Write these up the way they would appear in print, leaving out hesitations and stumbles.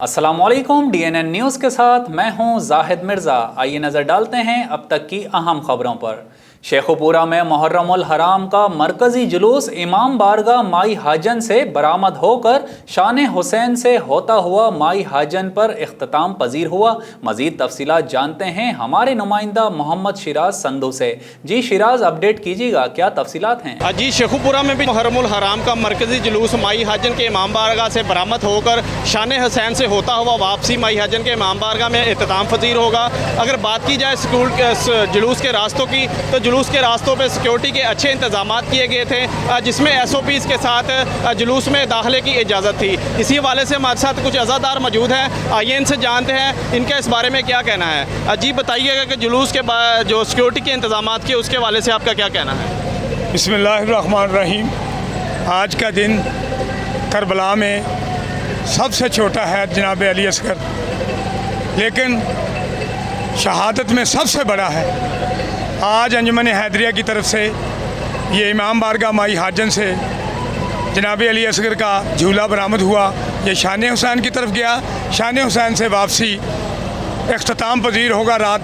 अस्सलामुअलैकुम DNN news के साथ मैं हूं जाहिद मिर्ज़ा। आइए नज़र डालते हैं अब तक की अहम खबरों पर। शेखुपुरा में मुहर्रमुल हराम का मरकज़ी जुलूस इमाम बारगाह माई हाजन से बरामद होकर शान हुसैन से होता हुआ माई हाजन पर इख्तिताम पजीर हुआ। मज़ीद तफसीलात जानते हैं हमारे नुमाइंदा मोहम्मद शिराज संधू से। जी शिराज, अपडेट कीजिएगा, क्या तफसीलात हैं? जी, शेखुपुरा में भी मुहर्रमुल हराम का मरकज़ी जुलूस माई हाजन के इमाम बारगाह से बरामद होकर शान हुसैन से होता हुआ वापसी माई हाजन के इमाम बारगाह में इख्तिताम पजीर होगा। अगर बात की जाए स्कूल जुलूस के रास्तों की, तो जुलूस के रास्तों पे सिक्योरिटी के अच्छे इंतजाम किए गए थे, जिसमें SOPs के साथ जुलूस में दाखिले की इजाज़त थी। इसी हवाले से हमारे साथ कुछ अज़ादार मौजूद हैं, आइए इनसे जानते हैं इनका इस बारे में क्या कहना है। जी बताइएगा कि जुलूस के बाद जो सिक्योरिटी के इंतजाम किए उसके हवाले से आपका क्या कहना है? बिस्मिल्लाहिर्रहमानिर्रहीम। आज का दिन करबला में सबसे छोटा है जनाब अली असगर, लेकिन शहादत में सबसे बड़ा है। आज अंजुमन हैदरिया की तरफ से ये इमाम बारगाह माई हाजन से जनाब अली असगर का झूला बरामद हुआ। ये शान हुसैन की तरफ गया, शान हुसैन से वापसी इख्तिताम पजीर होगा। रात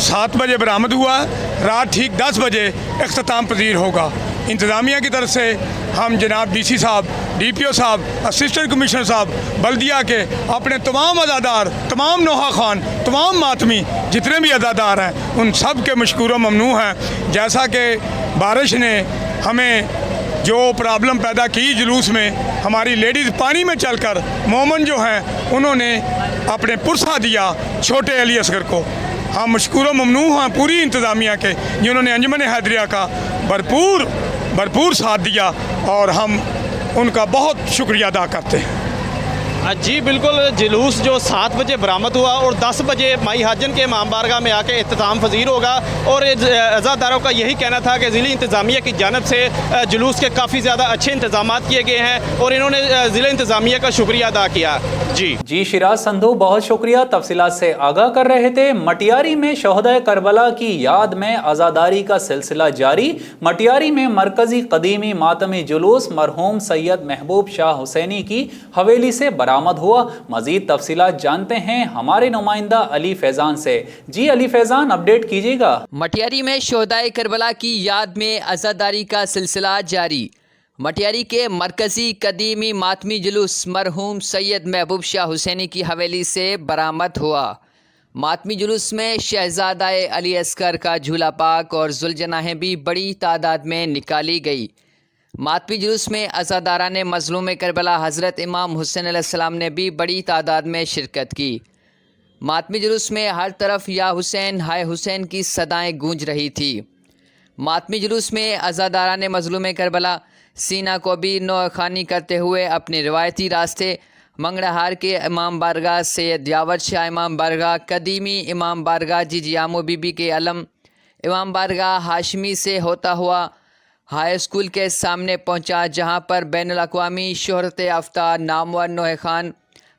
7 बजे बरामद हुआ, रात ठीक 10 बजे इख्तिताम पजीर होगा। इंतज़ामिया की तरफ से हम जनाब DC साहब, DPO साहब, असिस्टेंट कमिश्नर साहब, बल्दिया के अपने तमाम अदादार, तमाम नोहा खान, तमाम मातमी जितने भी अदादार हैं, उन सब के मशकूर ममनू हैं। जैसा कि बारिश ने हमें जो प्रॉब्लम पैदा की जुलूस में, हमारी लेडीज़ पानी में चलकर मोमन जो हैं उन्होंने अपने पुरसा दिया छोटे अली असगर को। हम मशकूर ममनू हैं पूरी इंतज़ामिया के, जिन्होंने अंजुमन हैदरिया का भरपूर साथ दिया, और हम उनका बहुत शुक्रिया अदा करते हैं। जी बिल्कुल, जुलूस जो 7 बजे बरामद हुआ और 10 बजे माई हाजन के इमाम बारगाह में आके इख्तिताम पजीर होगा। और अज़ादारों का यही कहना था कि ज़िला इंतज़ामिया की जानब से जुलूस के काफ़ी ज़्यादा अच्छे इंतजाम किए गए हैं और इन्होंने ज़िला इंतज़ामिया का शुक्रिया अदा किया। जी शिराज संधू, बहुत शुक्रिया, तफसीलात से आगाह कर रहे थे। मटियारी में शोहदाए करबला की याद में अज़ादारी का सिलसिला जारी। मटियारी में मरकज़ी कदीमी मातमी जुलूस मरहूम सैयद महबूब शाह हुसैनी की हवेली से बरामद हुआ। मजीद तफसीलात जानते हैं हमारे नुमाइंदा अली फैजान से। जी अली फैजान, अपडेट कीजिएगा। मटियारी में शोहदाए करबला की याद में अज़ादारी का सिलसिला जारी। मटियारी के मरकज़ी कदीमी मातमी जुलूस मरहूम सैयद महबूब शाह हुसैनी की हवेली से बरामद हुआ। मातमी जुलूस में शहज़ादाए अली असगर का झूला पाक और ज़ुलजनाहें भी बड़ी तादाद में निकाली गई। मातमी जुलूस में अज़ादारान मज़लूम करबला हज़रत इमाम हुसैन अलैहिस्सलाम ने भी बड़ी तादाद में शिरकत की। मातमी जुलूस में हर तरफ या हुसैन हाय हुसैन की सदाएं गूंज रही थी। मातमी जुलूस में अज़ादारान मज़लूम करबला सीना को भी नौखानी करते हुए अपने रिवायती रास्ते मंगड़ाहार के इमाम बारगाह सैयद यावर शाह इमाम बारगाह, कदीमी इमाम बारगाह जियामो बीबी के अलम इमाम बारगाह हाशमी से होता हुआ हाई स्कूल के सामने पहुंचा, जहां पर बैनुल अक़वामी शोहरत याफ्ता नामवर नोहे खान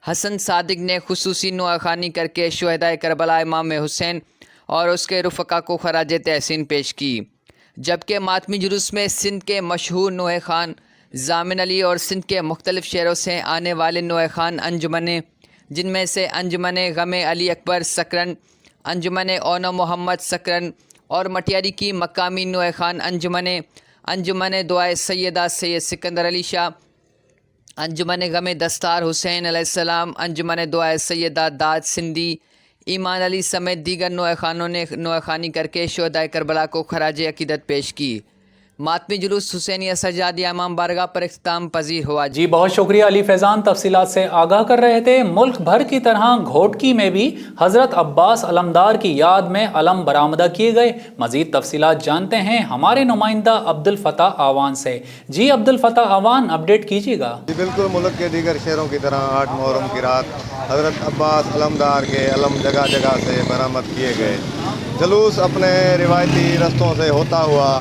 हसन सादिक ने खुसूसी नोखानी करके शुहदाए करबला इमाम हुसैन और उसके रुफ़का को खराज तहसीन पेश की। जबकि मातमी जुलूस में सिंध के मशहूर नोहे खान जामिन अली और सिंध के मुख्तलिफ़ शहरों से आने वाले नोहे खान अंजुमने, जिनमें से अंजुमन गम अली अकबर सकरन, अंजुमन ओनो मोहम्मद सकरन और मटियारी की मकामी नोहे खान अंजुमन दुआए सैयदा सैयद सिकंदर अली शाह, अंजुमन गम दस्तार हुसैन अलैहिस्सलाम, अंजुमन दुआए सैयदा दाद सिंधी, ईमान अली समेत दीगर नोए खानों ने नोएखानी करके शोहदाए करबला को खराज अकीदत पेश की। मातमी जुलूस हुसैनिया सजादिया इमाम बारगाह पर इख्तिताम पजीर हुआ। जी बहुत शुक्रिया अली फैजान, तफसीलात से आगाह कर रहे थे। मुल्क भर की तरह घोटकी में भी हज़रत अब्बास अलमदार की याद में अलम बरामदा किए गए। मजीद तफसीलात जानते हैं हमारे नुमाइंदा अब्दुल फताह आवान से। जी अब्दुल फताह आवान, अपडेट कीजिएगा। जी बिल्कुल, मुल्क के दीगर शहरों की तरह 8 मुहर्रम की रात हज़रत अब्बास अलमदार के अलम जगह जगह से बरामद किए गए। जुलूस अपने रिवायती रस्तों से होता हुआ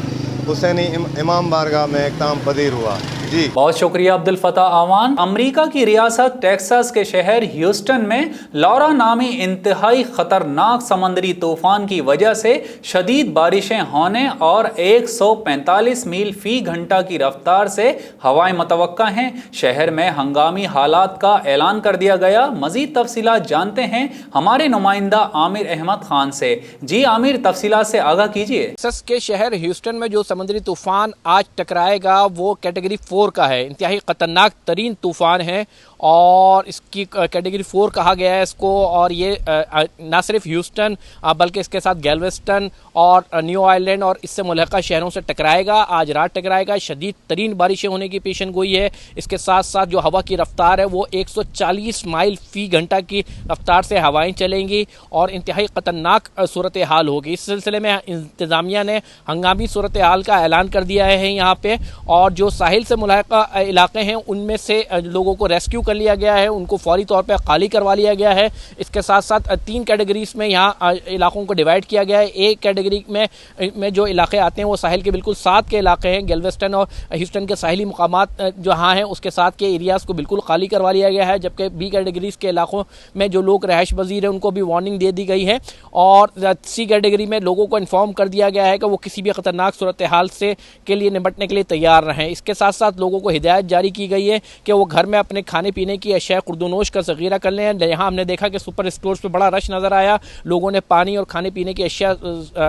हुसैनी इमाम बारगाह में इख्तिताम पजीर हुआ। जी। बहुत शुक्रिया अब्दुल फताह आवान। अमेरिका की रियासत टेक्सास के शहर ह्यूस्टन में लॉरा नामी इंतहाई खतरनाक समंदरी तूफान की वजह से शदीद बारिशें होने और 145 मील फी घंटा की रफ्तार से हवाएं मुतवक्का हैं। शहर में हंगामी हालात का ऐलान कर दिया गया। मजीद तफसीलात जानते हैं हमारे नुमाइंदा आमिर अहमद खान से। जी आमिर, तफसीलात से आगाह कीजिए। टेक्सास के शहर ह्यूस्टन में जो समुद्री तूफान आज टकराएगा वो कैटेगरी 4 का है। इंतहाई खतरनाक तरीन तूफान है और इसकी कैटेगरी 4 कहा गया है इसको। और ये ना सिर्फ ह्यूस्टन बल्कि इसके साथ गैल्वेस्टन और न्यू आइलैंड और इससे मुल्हका शहरों से टकराएगा। आज रात टकराएगा। शदीद तरीन बारिशें होने की पेशन गोई है। इसके साथ साथ जो हवा की रफ्तार है वो 140 माइल फी घंटा की रफ्तार से हवाएं चलेंगी और इंतहाई खतरनाक सूरत हाल होगी। इस सिलसिले में इंतज़ामिया ने हंगामी सूरत हाल का ऐलान कर दिया है यहाँ पे। और जो साहिल से मुल्हका इलाके हैं उनमें से लोगों को रेस्क्यू कर लिया गया है, उनको फौरी तौर पर खाली करवा लिया गया है। इसके साथ साथ 3 कैटेगरीज में यहाँ इलाकों को डिवाइड किया गया है। एक कैटेगरी में जो इलाके आते हैं वो साहिल के बिल्कुल साथ के इलाके हैं। गैल्वेस्टन और ह्यूस्टन के साहिली मुकामात जहाँ हैं उसके साथ के एरियाज़ को बिल्कुल खाली करवा लिया गया है। जबकि बी कैटेगरीज के इलाकों में जो लोग रहायश पजीर हैं उनको भी वार्निंग दे दी गई है। और सी कैटेगरी में लोगों को इन्फॉर्म कर दिया गया है कि वो किसी भी खतरनाक सूरत हाल से के लिए निपटने के लिए तैयार रहें। इसके साथ साथ लोगों को हिदायत जारी की गई है कि वो घर में अपने खाने पीने की अशिया खुर्दनोश का ज़ख़ीरा कर लें। यहाँ हमने देखा कि सुपर स्टोर्स पे बड़ा रश नज़र आया। लोगों ने पानी और खाने पीने की अशिया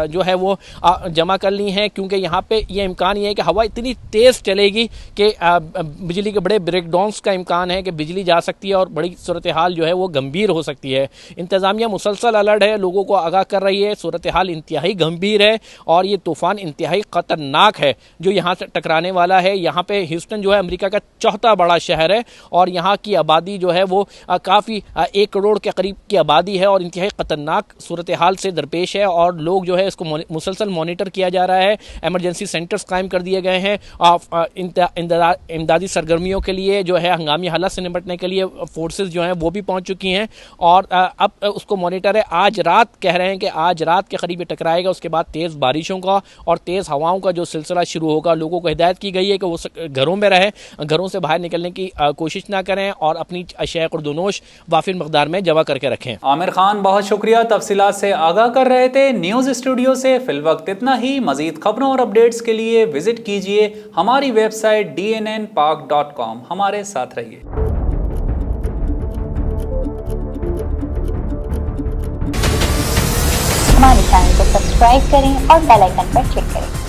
जो है वो जमा कर ली हैं, क्योंकि यहाँ पे ये इम्कान ये है कि हवा इतनी तेज़ चलेगी कि बिजली के बड़े ब्रेकडाउन्स का इम्कान है कि बिजली जा सकती है और बड़ी सूरत हाल जो है वो गंभीर हो सकती है। इंतज़ामिया मुसलसल अलर्ट है, लोगों को आगाह कर रही है। सूरत हाल इंतहाई गंभीर है और ये तूफ़ान इंतहाई ख़तरनाक है जो यहाँ से टकराने वाला है। यहाँ पे ह्यूस्टन जो है अमेरिका का चौथा बड़ा शहर है और यहाँ की आबादी जो है वो काफ़ी 1 करोड़ के करीब की आबादी है और इंतहाई ख़तरनाक सूरत हाल से दरपेश है। और लोग जो है इसको मुसलसल मॉनिटर किया जा रहा है। एमरजेंसी सेंटर्स कायम कर दिए गए हैं। इमदादी सरगर्मियों के लिए जो है हंगामी हालात से निपटने के लिए फोर्सेस जो हैं वो भी पहुँच चुकी हैं और अब उसको मॉनिटर है। आज रात कह रहे हैं कि आज रात के करीब टकराएगा। उसके बाद तेज़ बारिशों का और तेज़ हवाओं का जो सिलसिला शुरू होगा। लोगों को हिदायत की गई है कि वो घरों में रहें, घरों से बाहर निकलने की कोशिश ना करें और अपनी अशिया खुर्दनोश वाफिर मकदार में जमा करके रखें। आमिर खान, बहुत शुक्रिया, तफसीलात से आगाह कर रहे थे। न्यूज़ स्टूडियो से फिलवक्त इतना ही। मज़ीद खबरों और अपडेट्स के लिए विजिट कीजिए हमारी वेबसाइट dnnpak.com। हमारे साथ रहिए। हमारे चैनल को सब्सक्राइब करें और बेल आइकन पर क्लिक करें।